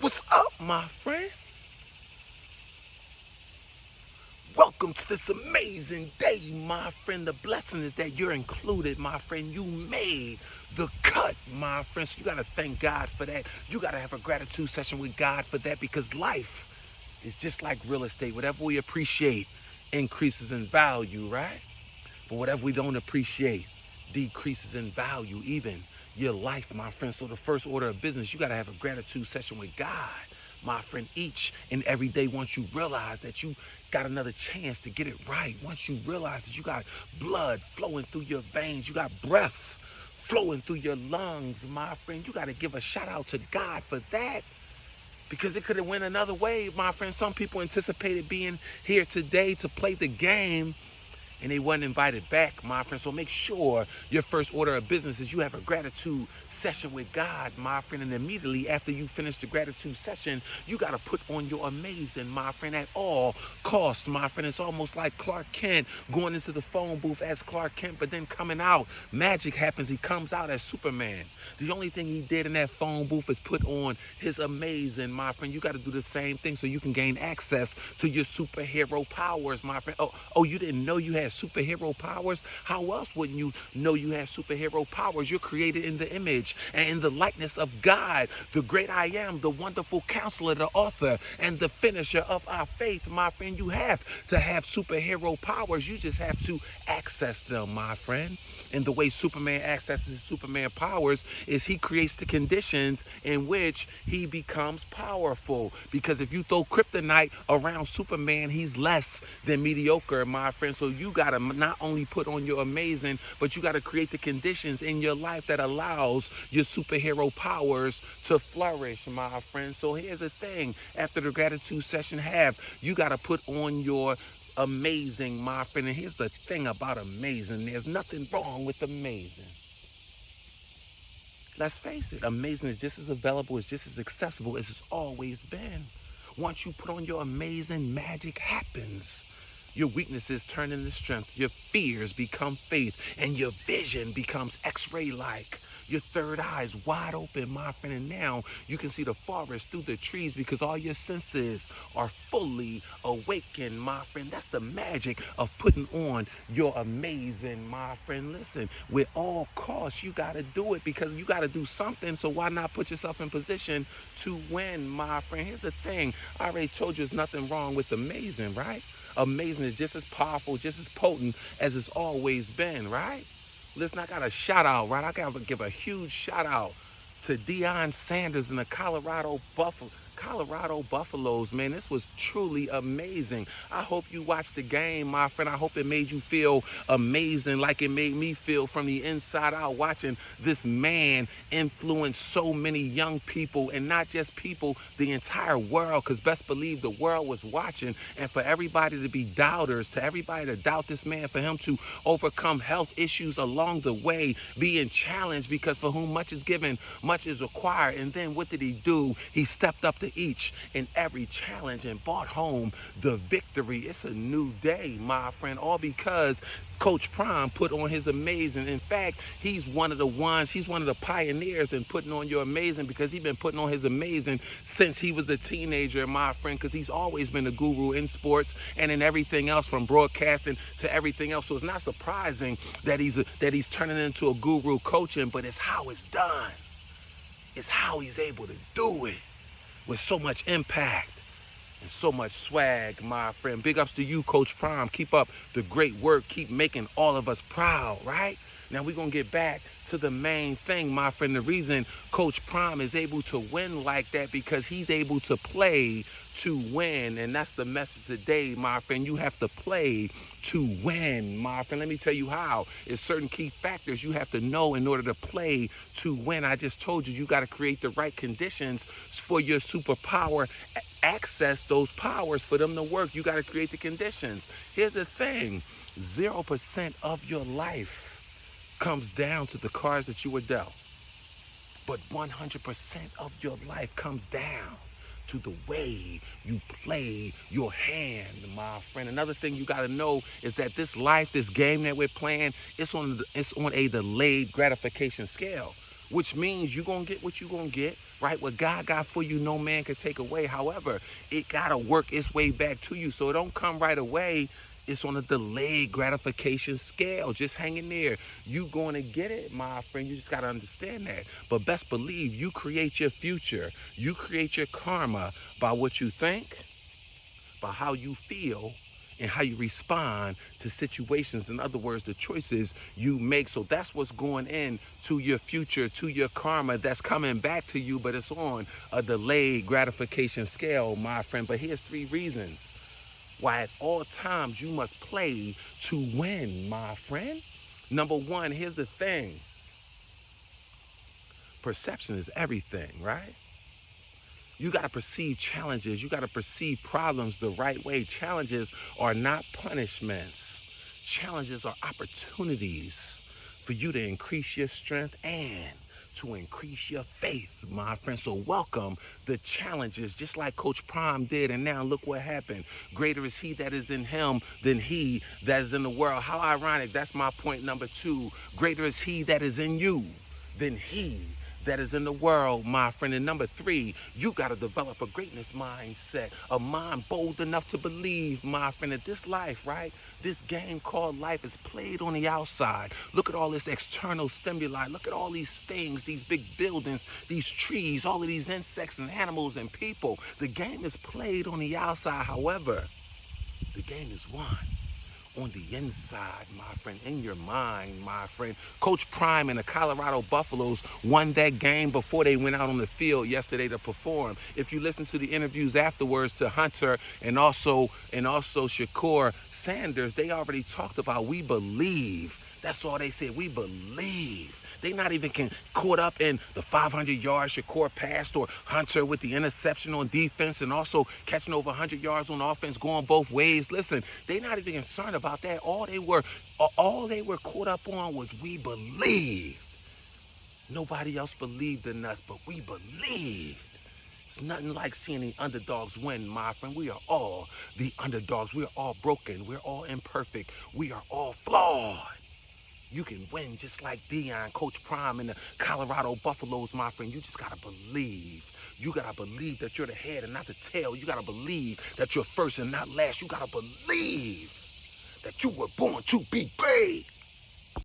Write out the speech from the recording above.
What's up, my friend? Welcome to this amazing day, my friend. The blessing is that you're included, my friend. You made the cut, my friend. So you got to thank God for that. You got to have a gratitude session with God for that, because life is just like real estate. Whatever we appreciate increases in value, right? But whatever we don't appreciate decreases in value, even your life, my friend. So the first order of business, you got to have a gratitude session with God, my friend, each and every day. Once you realize that you got another chance to get it right, once you realize that you got blood flowing through your veins, you got breath flowing through your lungs, my friend, you got to give a shout out to God for that, because it could have went another way, my friend. Some people anticipated being here today to play the game, and they wasn't invited back, my friend. So make sure your first order of business is you have a gratitude session with God, my friend. And immediately after you finish the gratitude session, you got to put on your amazing, my friend, at all costs, my friend. It's almost like Clark Kent going into the phone booth as Clark Kent, but then coming out, magic happens. He comes out as Superman. The only thing he did in that phone booth is put on his amazing, my friend. You got to do the same thing so you can gain access to your superhero powers, my friend. Oh, you didn't know you had superhero powers? How else wouldn't you know you had superhero powers? You're created in the image and in the likeness of God, the great I am, the wonderful counselor, the author, and the finisher of our faith, my friend. You have to have superhero powers. You just have to access them, my friend. And the way Superman accesses Superman powers is he creates the conditions in which he becomes powerful. Because if you throw kryptonite around Superman, he's less than mediocre, my friend. So you got to not only put on your amazing, but you got to create the conditions in your life that allows your superhero powers to flourish, my friend. So here's the thing. After the gratitude session you got to put on your amazing, my friend. And here's the thing about amazing. There's nothing wrong with amazing. Let's face it, amazing is just as available, it's just as accessible as it's always been. Once you put on your amazing, magic happens. Your weaknesses turn into strength, your fears become faith, and your vision becomes x-ray like. Your third eye is wide open, my friend, and now you can see the forest through the trees because all your senses are fully awakened, my friend. That's the magic of putting on your amazing, my friend. Listen, with all costs, you got to do it because you got to do something, so why not put yourself in position to win, my friend? Here's the thing. I already told you there's nothing wrong with amazing, right? Amazing is just as powerful, just as potent as it's always been, right? Listen, I got a shout out, right? I got to give a huge shout out to Deion Sanders and the Colorado Buffaloes, man. This was truly amazing. I hope you watched the game, my friend. I hope it made you feel amazing like it made me feel from the inside out, watching this man influence so many young people, and not just people, the entire world, because best believe the world was watching. And for everybody to be doubters, to everybody to doubt this man, for him to overcome health issues along the way, being challenged, because for whom much is given, much is required. And then what did he do? He stepped up to each and every challenge and brought home the victory. It's a new day, my friend, all because Coach Prime put on his amazing. In fact, he's one of the pioneers in putting on your amazing, because he's been putting on his amazing since he was a teenager, my friend, because he's always been a guru in sports and in everything else, from broadcasting to everything else. So it's not surprising that he's turning into a guru coaching, but it's how it's done. It's how he's able to do it with so much impact and so much swag, my friend. Big ups to you, Coach Prime. Keep up the great work. Keep making all of us proud, right? Now we're going to get back to the main thing, my friend. The reason Coach Prime is able to win like that, because he's able to play to win. And that's the message today, my friend. You have to play to win, my friend. Let me tell you how. It's certain key factors you have to know in order to play to win. I just told you, you got to create the right conditions for your superpower. Access those powers for them to work. You got to create the conditions. Here's the thing. 0% of your life comes down to the cards that you were dealt. But 100% of your life comes down to the way you play your hand, my friend. Another thing you got to know is that this life, this game that we're playing, it's on a delayed gratification scale. which means you're going to get what you're going to get, right? What God got for you, no man can take away. However, it got to work its way back to you. So it don't come right away. It's on a delayed gratification scale. Just hang in there. You going to get it, my friend. You just got to understand that. But best believe you create your future. You create your karma by what you think, by how you feel, and how you respond to situations. In other words, the choices you make. So that's what's going in to your future, to your karma that's coming back to you, but it's on a delayed gratification scale, my friend. But here's 3 reasons why at all times you must play to win, my friend. Number 1, here's the thing. Perception is everything, right? You got to perceive challenges. You got to perceive problems the right way. Challenges are not punishments. Challenges are opportunities for you to increase your strength and to increase your faith, my friend. So welcome the challenges, just like Coach Prime did. And now look what happened. Greater is he that is in him than he that is in the world. How ironic. That's my point number 2. Greater is he that is in you than he that is in the world, my friend. And number 3, you got to develop a greatness mindset, a mind bold enough to believe, my friend, that this life, right, this game called life is played on the outside. Look at all this external stimuli. Look at all these things, these big buildings, these trees, all of these insects and animals and people. The game is played on the outside. However, the game is won on the inside, my friend, in your mind, my friend. Coach Prime and the Colorado Buffaloes won that game before they went out on the field yesterday to perform. If you listen to the interviews afterwards to Hunter and also Shakur Sanders, they already talked about we believe. That's all they said. We believe. They not even caught up in the 500 yards Shakur passed or Hunter with the interception on defense and also catching over 100 yards on offense going both ways. Listen, they not even concerned about that. All they were caught up on was we believe. Nobody else believed in us, but we believed. It's nothing like seeing the underdogs win, my friend. We are all the underdogs. We are all broken. We're all imperfect. We are all flawed. You can win just like Dion, Coach Prime, and the Colorado Buffaloes, my friend. You just got to believe. You got to believe that you're the head and not the tail. You got to believe that you're first and not last. You got to believe that you were born to be great.